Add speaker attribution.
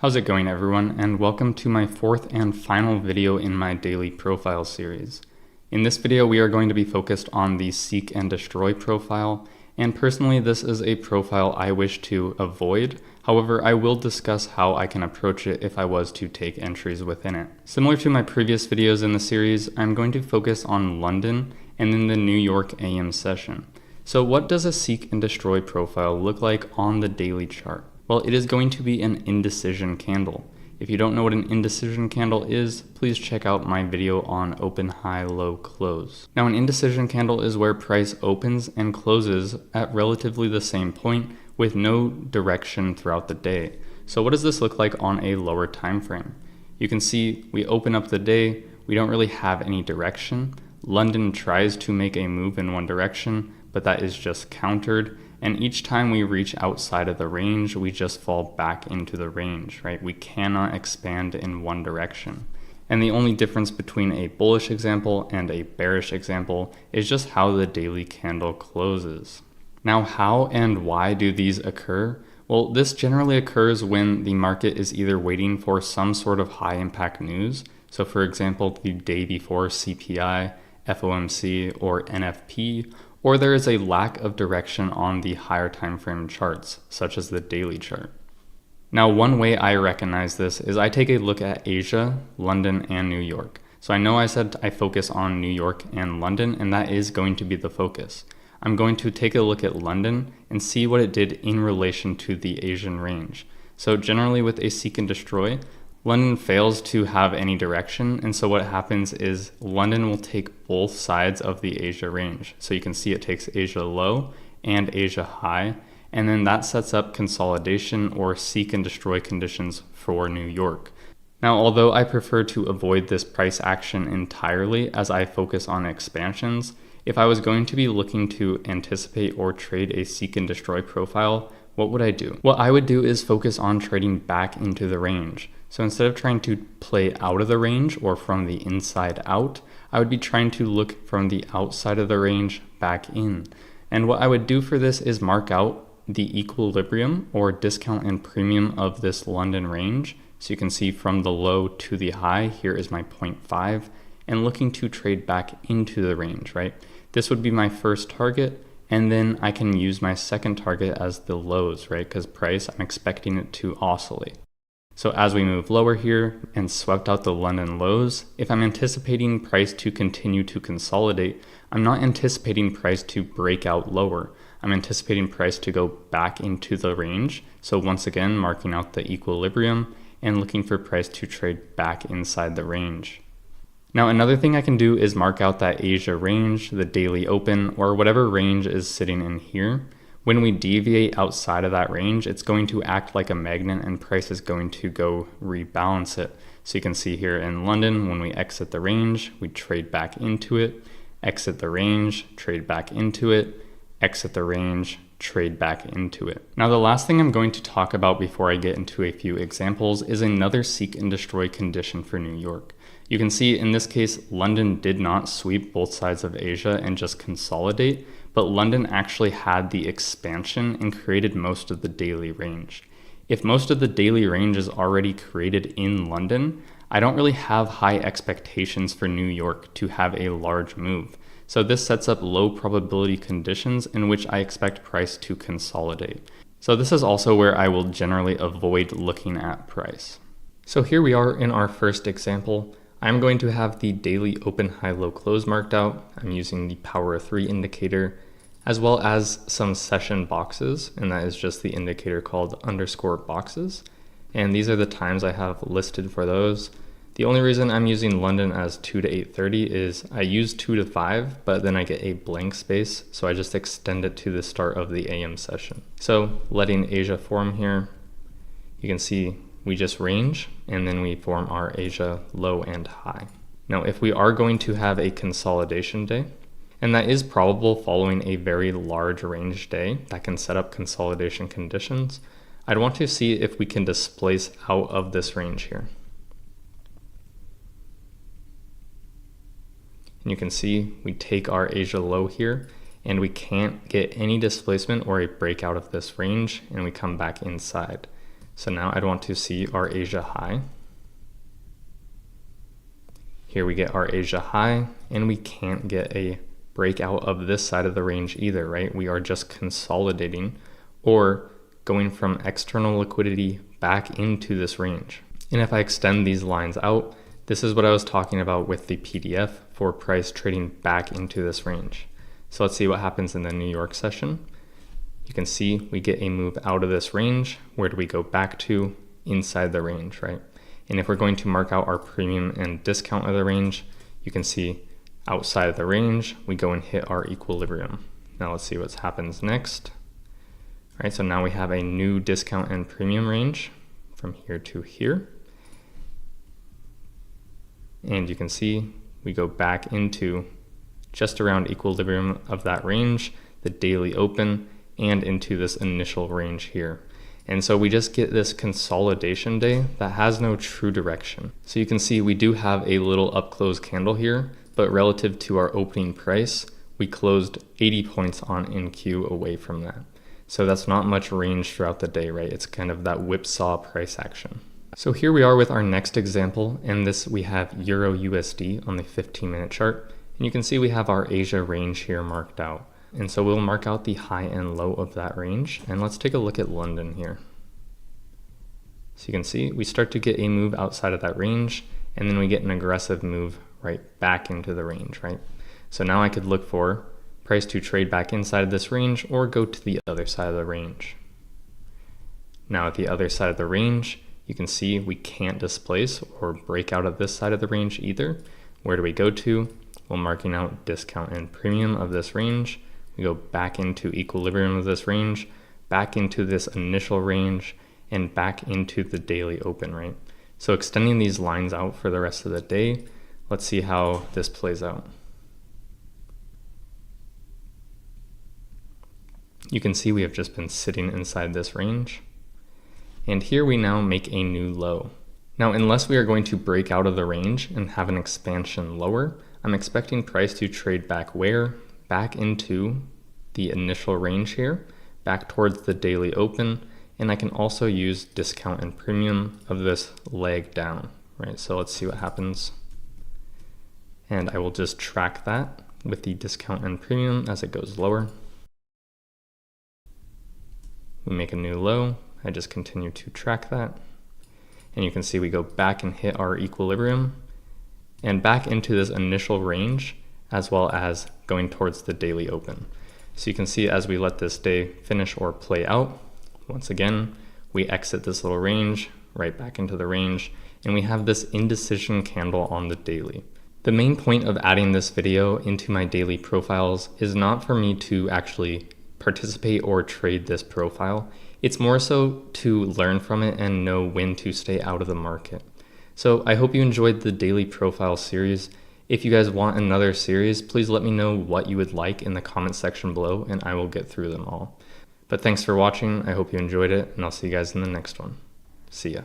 Speaker 1: How's it going, everyone, and welcome to my fourth and final video in my daily profile series. In this video, we are going to be focused on the Seek and Destroy profile, and personally this is a profile I wish to avoid. However, I will discuss how I can approach it if I was to take entries within it. Similar to my previous videos in the series, I'm going to focus on London and then the New York AM session. So what does a Seek and Destroy profile look like on the daily chart? Well, it is going to be an indecision candle. If you don't know what an indecision candle is, please check out my video on open, high, low, close. Now, an indecision candle is where price opens and closes at relatively the same point with no direction throughout the day. So what does this look like on a lower time frame? You can see we open up the day, we don't really have any direction. London tries to make a move in one direction, but that is just countered. And each time we reach outside of the range, we just fall back into the range, right? We cannot expand in one direction. And the only difference between a bullish example and a bearish example is just how the daily candle closes. Now, how and why do these occur? Well, this generally occurs when the market is either waiting for some sort of high impact news. So for example, the day before CPI, FOMC, or NFP, or there is a lack of direction on the higher time frame charts, such as the daily chart. Now, one way I recognize this is I take a look at Asia, London, and New York. So I know I said I focus on New York and London, and that is going to be the focus. I'm going to take a look at London and see what it did in relation to the Asian range. So generally with a Seek and Destroy, London fails to have any direction, and so what happens is London will take both sides of the Asia range. So you can see it takes Asia low and Asia high, and then that sets up consolidation or Seek and Destroy conditions for New York. Now, although I prefer to avoid this price action entirely as I focus on expansions, if I was going to be looking to anticipate or trade a Seek and Destroy profile, what would I do? What I would do is focus on trading back into the range. So instead of trying to play out of the range or from the inside out, I would be trying to look from the outside of the range back in. And what I would do for this is mark out the equilibrium or discount and premium of this London range. So you can see from the low to the high, here is my 0.5, and looking to trade back into the range, right? This would be my first target. And then I can use my second target as the lows, right? Because price, I'm expecting it to oscillate. So as we move lower here and swept out the London lows, if I'm anticipating price to continue to consolidate, I'm not anticipating price to break out lower. I'm anticipating price to go back into the range. So once again, marking out the equilibrium and looking for price to trade back inside the range. Now, another thing I can do is mark out that Asia range, the daily open, or whatever range is sitting in here. When we deviate outside of that range, it's going to act like a magnet and price is going to go rebalance it. So you can see here in London, when we exit the range, we trade back into it, exit the range, trade back into it, exit the range, trade back into it. Now, the last thing I'm going to talk about before I get into a few examples is another Seek and Destroy condition for New York. You can see in this case, London did not sweep both sides of Asia and just consolidate, but London actually had the expansion and created most of the daily range. If most of the daily range is already created in London, I don't really have high expectations for New York to have a large move. So this sets up low probability conditions in which I expect price to consolidate. So this is also where I will generally avoid looking at price. So here we are in our first example. I'm going to have the daily open, high, low, close marked out. I'm using the power of 3 indicator, as well as some session boxes, and that is just the indicator called underscore boxes. And these are the times I have listed for those. The only reason I'm using London as 2 to 8:30 is I use 2 to 5, but then I get a blank space, so I just extend it to the start of the AM session. So letting Asia form here, you can see we just range, and then we form our Asia low and high. Now, if we are going to have a consolidation day, and that is probable following a very large range day that can set up consolidation conditions, I'd want to see if we can displace out of this range here. And you can see we take our Asia low here, and we can't get any displacement or a breakout of this range, and we come back inside. So now I'd want to see our Asia high. Here we get our Asia high, and we can't get a breakout of this side of the range either, right? We are just consolidating or going from external liquidity back into this range. And if I extend these lines out, this is what I was talking about with the PDF for price trading back into this range. So let's see what happens in the New York session. You can see we get a move out of this range. Where do we go back to? Inside the range, right? And if we're going to mark out our premium and discount of the range, you can see outside of the range, we go and hit our equilibrium. Now let's see what happens next. All right, so now we have a new discount and premium range from here to here. And you can see we go back into just around equilibrium of that range, the daily open, and into this initial range here. And so we just get this consolidation day that has no true direction. So you can see we do have a little up close candle here, but relative to our opening price, we closed 80 points on NQ away from that. So that's not much range throughout the day, right? It's kind of that whipsaw price action. So here we are with our next example, and this we have Euro USD on the 15-minute chart. And you can see we have our Asia range here marked out. And so we'll mark out the high and low of that range. And let's take a look at London here. So you can see we start to get a move outside of that range, and then we get an aggressive move right back into the range, right? So now I could look for price to trade back inside of this range or go to the other side of the range. Now at the other side of the range, you can see we can't displace or break out of this side of the range either. Where do we go to? Well, marking out discount and premium of this range. We go back into equilibrium of this range, back into this initial range, and back into the daily open, right? So extending these lines out for the rest of the day, let's see how this plays out. You can see we have just been sitting inside this range. And here we now make a new low. Now, unless we are going to break out of the range and have an expansion lower, I'm expecting price to trade back where? Back into the initial range here, back towards the daily open, and I can also use discount and premium of this leg down, right? So let's see what happens. And I will just track that with the discount and premium as it goes lower. We make a new low. I just continue to track that. And you can see we go back and hit our equilibrium and back into this initial range, as well as going towards the daily open. So you can see as we let this day finish or play out, once again, we exit this little range, right back into the range, and we have this indecision candle on the daily. The main point of adding this video into my daily profiles is not for me to actually participate or trade this profile. It's more so to learn from it and know when to stay out of the market. So I hope you enjoyed the daily profile series. If you guys want another series, please let me know what you would like in the comment section below, and I will get through them all. But thanks for watching. I hope you enjoyed it, and I'll see you guys in the next one. See ya.